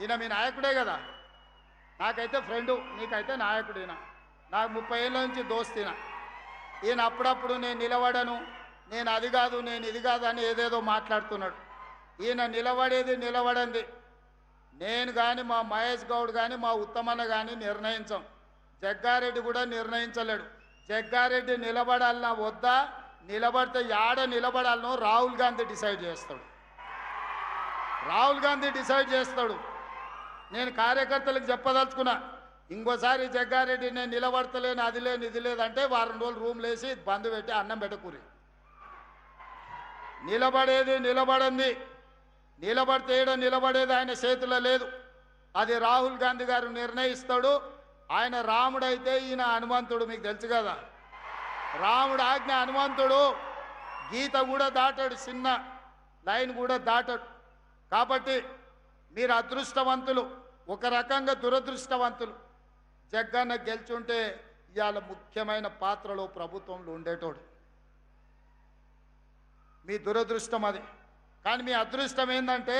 ఈయన మీ నాయకుడే కదా, నాకైతే ఫ్రెండు, నీకైతే నాయకుడు. ఈయన నాకు 30 ఏళ్ళ నుంచి దోస్తిన. ఈయన అప్పుడప్పుడు నేను నిలబడను, నేను అది కాదు, నేను ఇది కాదు అని ఏదేదో మాట్లాడుతున్నాడు. ఈయన నిలబడంది నేను కానీ, మా మహేష్ గౌడ్ కానీ, మా ఉత్తమన్న కానీ నిర్ణయించాం. జగ్గారెడ్డి కూడా నిర్ణయించలేడు. జగ్గారెడ్డి నిలబడాలన్నా వద్దా, నిలబడితే యాడ నిలబడాలనో రాహుల్ గాంధీ డిసైడ్ చేస్తాడు. రాహుల్ గాంధీ డిసైడ్ చేస్తాడు. నేను కార్యకర్తలకు చెప్పదలుచుకున్నా, ఇంకోసారి జగ్గారెడ్డి నేను నిలబడతలేను, అది లేదు ఇది లేదంటే వారం రోజులు రూమ్లు వేసి బంద్ పెట్టి అన్నం పెట్టకూరి. నిలబడింది నిలబడితే నిలబడేది ఆయన చేతిలో లేదు. అది రాహుల్ గాంధీ గారు నిర్ణయిస్తాడు. ఆయన రాముడైతే ఈయన హనుమంతుడు, మీకు తెలుసు కదా. రాముడు ఆజ్ఞ హనుమంతుడు, గీత కూడా దాటాడు, చిన్న లైన్ కూడా దాటాడు. కాబట్టి మీరు అదృష్టవంతులు, ఒక రకంగా దురదృష్టవంతులు. జగ్గన్న గెలుచుంటే ఇవాళ ముఖ్యమైన పాత్రలో ప్రభుత్వంలో ఉండేటోడు. మీ దురదృష్టం అది. కానీ మీ అదృష్టం ఏంటంటే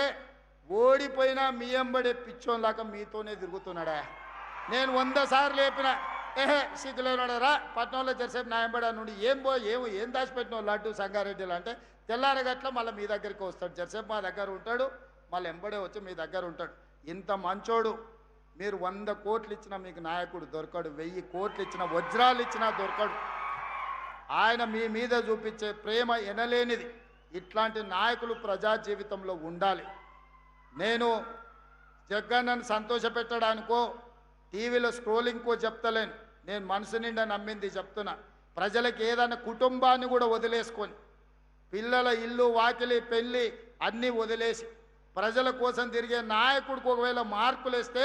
ఓడిపోయినా మీ ఎంబడే పిచ్చోన్లాగా మీతోనే తిరుగుతున్నాడా. నేను 100 సార్లు లేపిన, సిగ్గులేనాడరా పట్నంలో జరిసేపు నా ఎంబడా నుండి ఏం దాచిపెట్టిన లడ్డు సంగారెడ్డిలు అంటే తెల్లారగట్ల మళ్ళీ మీ దగ్గరికి వస్తాడు. జరిసేపు మా దగ్గర ఉంటాడు, మళ్ళీ ఎంబడే వచ్చి మీ దగ్గర ఉంటాడు. ఇంత మంచోడు. మీరు 100 కోట్లు ఇచ్చినా మీకు నాయకుడు దొరకడు, 1000 కోట్లు ఇచ్చినా, వజ్రాలు ఇచ్చినా దొరకడు. ఆయన మీ మీద చూపించే ప్రేమ ఎనలేనిది. ఇట్లాంటి నాయకులు ప్రజా జీవితంలో ఉండాలి. నేను జగ్గన్నను సంతోషపెట్టడానికో టీవీలో స్క్రోలింగ్కో చెప్తలేను. నేను మనసు నిండా నమ్మింది చెప్తున్నా. ప్రజలకు ఏదైనా కుటుంబాన్ని కూడా వదిలేసుకొని, పిల్లల ఇల్లు వాకిలి పెళ్ళి అన్నీ వదిలేసి ప్రజల కోసం తిరిగే నాయకుడికి ఒకవేళ మార్కులు వేస్తే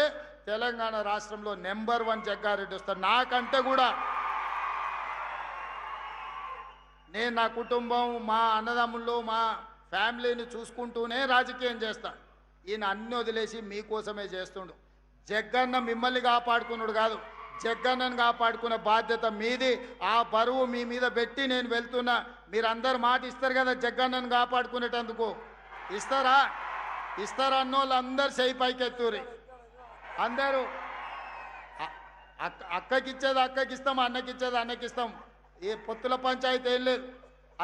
తెలంగాణ రాష్ట్రంలో నెంబర్ 1 జగ్గారెడ్డి వస్తారు. నాకంటే కూడా నేను నా కుటుంబం, మా అన్నదమ్ముళ్ళు, మా ఫ్యామిలీని చూసుకుంటూనే రాజకీయం చేస్తా. ఈయన అన్ని వదిలేసి మీకోసమే చేస్తుండు. జగ్గన్న మిమ్మల్ని కాపాడుకున్నాడు కాదు, జగ్గన్నను కాపాడుకునే బాధ్యత మీది. ఆ బరువు మీ మీద పెట్టి నేను వెళ్తున్నా. మీరందరూ మాట ఇస్తారు కదా జగ్గన్నను కాపాడుకునేటందుకు. ఇస్తారా అన్నోళ్ళు అందరు చేయి పైకెత్తూరి. అందరూ అక్కకిచ్చేది అక్కకిస్తాం, అన్నకిచ్చేది అన్నకిస్తాం. ఏ పొత్తుల పంచాయతీ ఏం లేదు.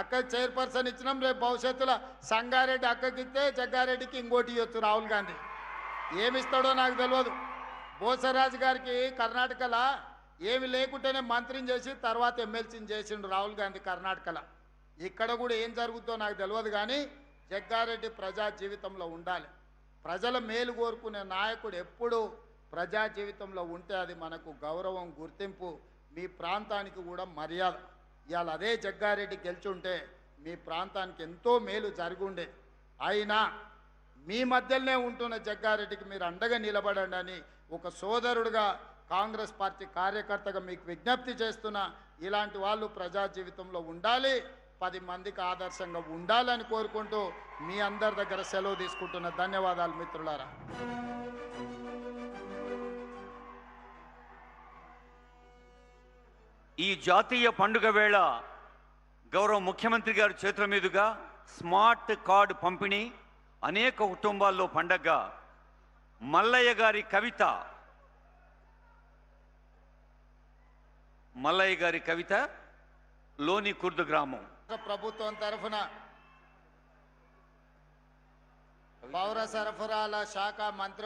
అక్కకి చైర్పర్సన్ ఇచ్చినాం. రేపు భవిష్యత్తులో సంగారెడ్డి అక్కకిస్తే జగ్గారెడ్డికి ఇంకోటి ఇవ్వచ్చు రాహుల్ గాంధీ. ఏమిస్తాడో నాకు తెలియదు. బోసరాజు గారికి కర్ణాటకలో ఏమి లేకుంటేనే మంత్రిని చేసి తర్వాత ఎమ్మెల్సీని చేసిండు రాహుల్ గాంధీ కర్ణాటకలో. ఇక్కడ కూడా ఏం జరుగుతుందో నాకు తెలియదు. కానీ జగ్గారెడ్డి ప్రజా జీవితంలో ఉండాలి. ప్రజల మేలు కోరుకునే నాయకుడు ఎప్పుడు ప్రజా జీవితంలో ఉంటే అది మనకు గౌరవం, గుర్తింపు, మీ ప్రాంతానికి కూడా మర్యాద. ఇవాళ అదే జగ్గారెడ్డి గెలుచుంటే మీ ప్రాంతానికి ఎంతో మేలు జరుగుండే. అయినా మీ మధ్యలోనే ఉంటున్న జగ్గారెడ్డికి మీరు అండగా నిలబడండి అని ఒక సోదరుడుగా, కాంగ్రెస్ పార్టీ కార్యకర్తగా మీకు విజ్ఞప్తి చేస్తున్నా. ఇలాంటి వాళ్ళు ప్రజా జీవితంలో ఉండాలి, 10 మందికి ఆదర్శంగా ఉండాలని కోరుకుంటూ మీ అందరి దగ్గర సెలవు తీసుకుంటున్న. ధన్యవాదాలు మిత్రులారా. ఈ జాతీయ పండుగ వేళ గౌరవ ముఖ్యమంత్రి గారి చేతుల మీదుగా స్మార్ట్ కార్డు పంపిణీ అనేక కుటుంబాల్లో పండగ. మల్లయ్య గారి కవిత లోని కుర్దు గ్రామం. ప్రభుత్వం తరఫున పౌర సరఫరాల శాఖ మంత్రి